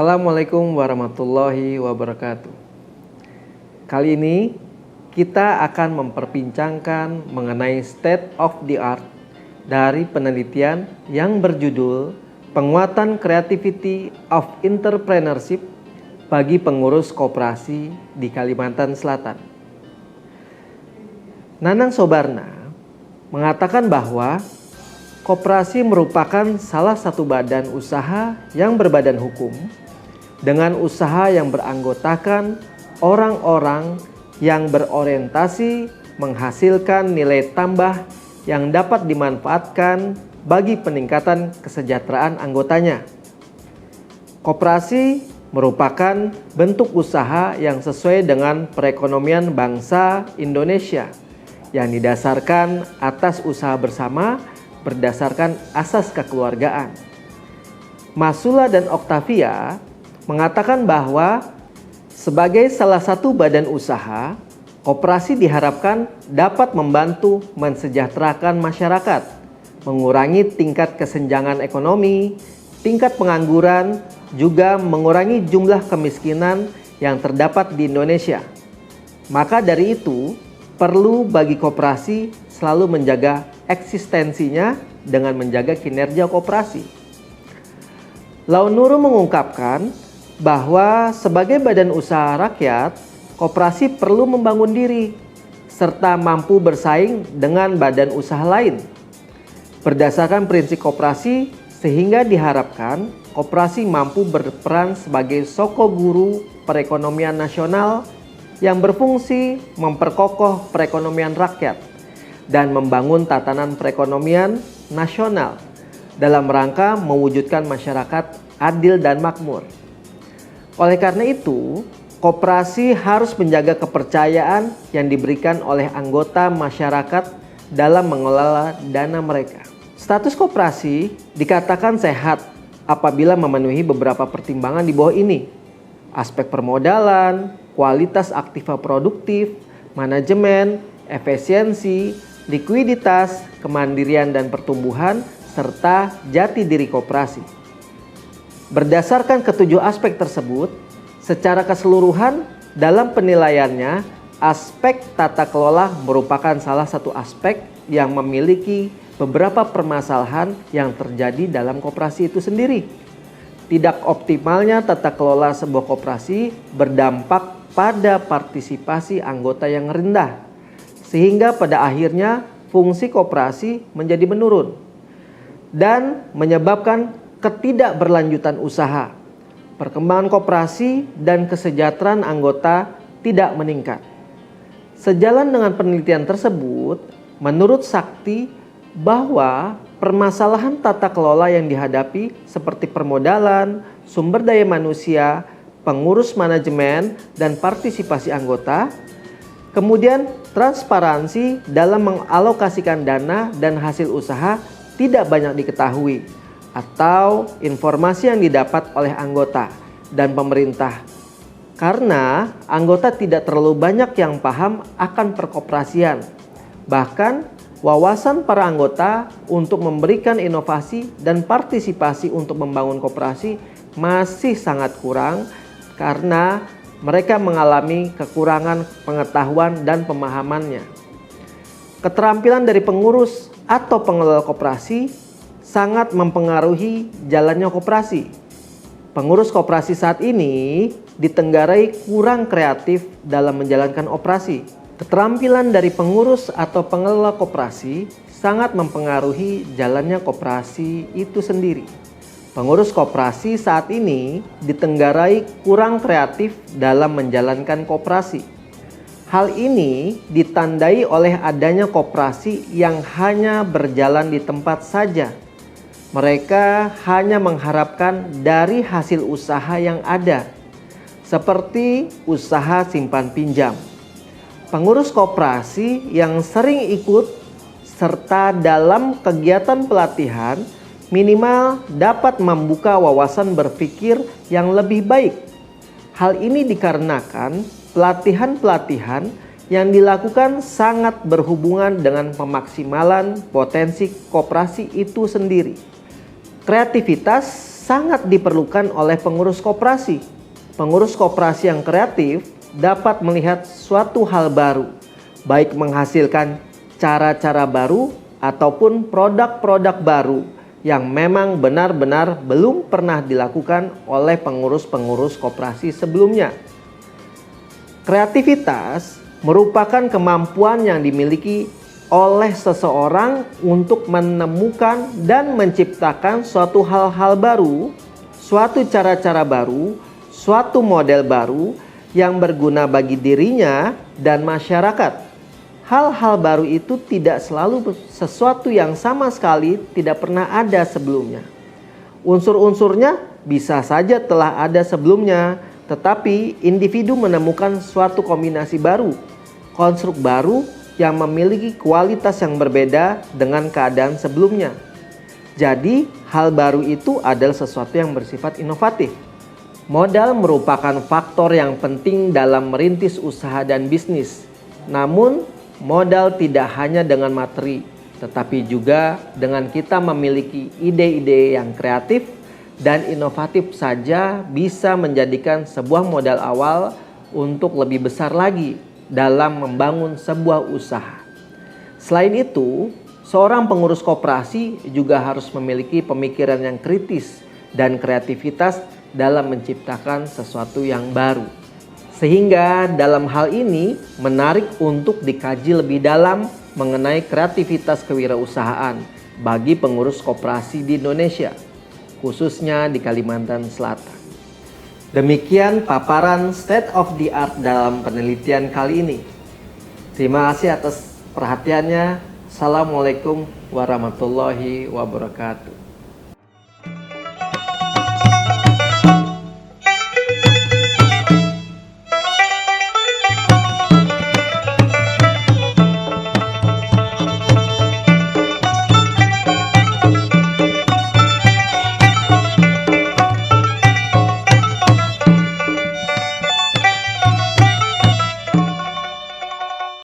Assalamualaikum warahmatullahi wabarakatuh. Kali ini kita akan memperbincangkan mengenai state of the art dari penelitian yang berjudul Penguatan Creativity of Entrepreneurship bagi pengurus koperasi di Kalimantan Selatan. Nanang Sobarna mengatakan bahwa koperasi merupakan salah satu badan usaha yang berbadan hukum dengan usaha yang beranggotakan orang-orang yang berorientasi menghasilkan nilai tambah yang dapat dimanfaatkan bagi peningkatan kesejahteraan anggotanya. Koperasi merupakan bentuk usaha yang sesuai dengan perekonomian bangsa Indonesia yang didasarkan atas usaha bersama berdasarkan asas kekeluargaan. Masula dan Octavia mengatakan bahwa sebagai salah satu badan usaha, koperasi diharapkan dapat membantu mensejahterakan masyarakat, mengurangi tingkat kesenjangan ekonomi, tingkat pengangguran, juga mengurangi jumlah kemiskinan yang terdapat di Indonesia. Maka dari itu, perlu bagi koperasi selalu menjaga eksistensinya dengan menjaga kinerja koperasi. Launuru mengungkapkan bahwa sebagai badan usaha rakyat, koperasi perlu membangun diri serta mampu bersaing dengan badan usaha lain. Berdasarkan prinsip koperasi, sehingga diharapkan koperasi mampu berperan sebagai soko guru perekonomian nasional yang berfungsi memperkokoh perekonomian rakyat dan membangun tatanan perekonomian nasional dalam rangka mewujudkan masyarakat adil dan makmur. Oleh karena itu, koperasi harus menjaga kepercayaan yang diberikan oleh anggota masyarakat dalam mengelola dana mereka. Status koperasi dikatakan sehat apabila memenuhi beberapa pertimbangan di bawah ini. Aspek permodalan, kualitas aktiva produktif, manajemen, efisiensi, likuiditas, kemandirian dan pertumbuhan, serta jati diri koperasi. Berdasarkan ketujuh aspek tersebut, secara keseluruhan dalam penilaiannya, aspek tata kelola merupakan salah satu aspek yang memiliki beberapa permasalahan yang terjadi dalam koperasi itu sendiri. Tidak optimalnya tata kelola sebuah koperasi berdampak pada partisipasi anggota yang rendah, sehingga pada akhirnya fungsi koperasi menjadi menurun dan menyebabkan ketidakberlanjutan usaha. Perkembangan koperasi dan kesejahteraan anggota tidak meningkat. Sejalan dengan penelitian tersebut, menurut Sakti bahwa permasalahan tata kelola yang dihadapi seperti permodalan, sumber daya manusia, pengurus manajemen, dan partisipasi anggota, kemudian transparansi dalam mengalokasikan dana dan hasil usaha tidak banyak diketahui, atau informasi yang didapat oleh anggota dan pemerintah. Karena anggota tidak terlalu banyak yang paham akan perkoperasian. Bahkan wawasan para anggota untuk memberikan inovasi dan partisipasi untuk membangun koperasi masih sangat kurang karena mereka mengalami kekurangan pengetahuan dan pemahamannya. Keterampilan dari pengurus atau pengelola koperasi sangat mempengaruhi jalannya koperasi. Pengurus koperasi saat ini ditenggarai kurang kreatif dalam menjalankan operasi. Keterampilan dari pengurus atau pengelola koperasi sangat mempengaruhi jalannya koperasi itu sendiri. Pengurus koperasi saat ini ditenggarai kurang kreatif dalam menjalankan koperasi. Hal ini ditandai oleh adanya koperasi yang hanya berjalan di tempat saja. Mereka hanya mengharapkan dari hasil usaha yang ada, seperti usaha simpan pinjam. Pengurus koperasi yang sering ikut serta dalam kegiatan pelatihan minimal dapat membuka wawasan berpikir yang lebih baik. Hal ini dikarenakan pelatihan-pelatihan yang dilakukan sangat berhubungan dengan pemaksimalan potensi koperasi itu sendiri. Kreativitas sangat diperlukan oleh pengurus koperasi. Pengurus koperasi yang kreatif dapat melihat suatu hal baru, baik menghasilkan cara-cara baru ataupun produk-produk baru yang memang benar-benar belum pernah dilakukan oleh pengurus-pengurus koperasi sebelumnya. Kreativitas merupakan kemampuan yang dimiliki oleh seseorang untuk menemukan dan menciptakan suatu hal-hal baru, suatu cara-cara baru, suatu model baru yang berguna bagi dirinya dan masyarakat. Hal-hal baru itu tidak selalu sesuatu yang sama sekali tidak pernah ada sebelumnya. Unsur-unsurnya bisa saja telah ada sebelumnya, tetapi individu menemukan suatu kombinasi baru, konstruk baru yang memiliki kualitas yang berbeda dengan keadaan sebelumnya. Jadi, hal baru itu adalah sesuatu yang bersifat inovatif. Modal merupakan faktor yang penting dalam merintis usaha dan bisnis. Namun, modal tidak hanya dengan materi, tetapi juga dengan kita memiliki ide-ide yang kreatif dan inovatif saja bisa menjadikan sebuah modal awal untuk lebih besar lagi dalam membangun sebuah usaha. Selain itu, seorang pengurus koperasi juga harus memiliki pemikiran yang kritis dan kreativitas dalam menciptakan sesuatu yang baru. Sehingga dalam hal ini menarik untuk dikaji lebih dalam mengenai kreativitas kewirausahaan bagi pengurus koperasi di Indonesia, khususnya di Kalimantan Selatan. Demikian paparan state of the art dalam penelitian kali ini. Terima kasih atas perhatiannya. Assalamualaikum warahmatullahi wabarakatuh.